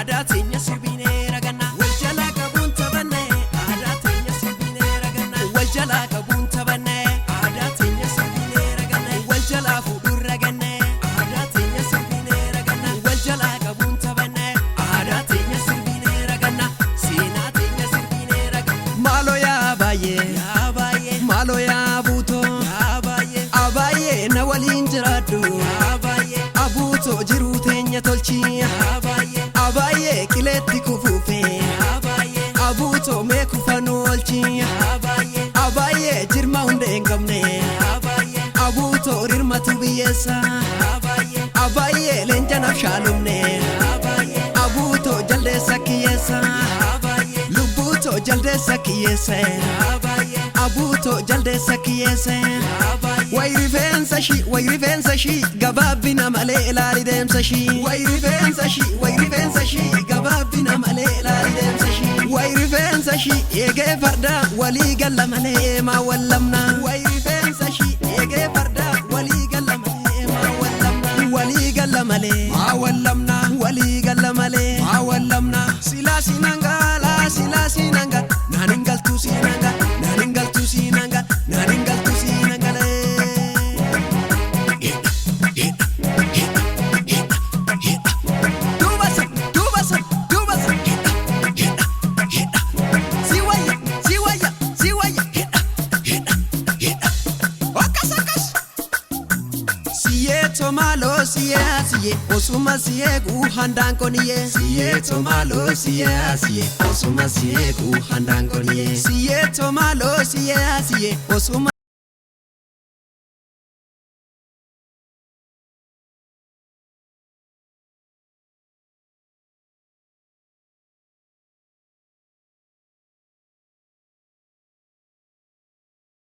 aadaa teenya sirbinee raganna wal jalaa qabuun taphanne aadaa teenya sirbinee raganna wal jalaa qabuun taphanne aadaa teenya sirbinee raganna wal jalaa fuudhuun raganne aadaa teenya sirbinee raganna wal jalaa qabuun taphanne aadaa teenya sirbinee raganna seenaa teenya sirbinee raganna maaloo yaa baay'ee maaloo yaa buutoo abaay'ee na waliin jiraadhu abuutoo jiruu teenya tolchi abaay'ee qileetti kufuufe abuutoo mee kufanuu olchi abaay'ee jirma hunde hin qabne abuutoo rirmatu biyyeessa abaay'ee leenjanaaf shaalumne abuutoo jaldeessa kiyyeessa lubbuutoo jaldeessa kiyyeessa abuutoo jaldeessa kiyyeessa way rifeensa shi gabaabina malee ilaali deemsa shi way rifeensa shi gabaabina malee ilaali deemsa shi way rifeensa shi eegee farda walii galla malee maa wallamna way rifeensa shi eegee farda walii galla malee maa wallamna walii galla malee maa wallamna walii galla malee maa wallamna silaa sinanga naanin galtuu sinanga naanin galtuu sinanga naanin galtuu sinanga Tomalo siye osuma siye gu handang koniye siye tomalo siye osuma siye gu handang koniye siye tomalo siye osuma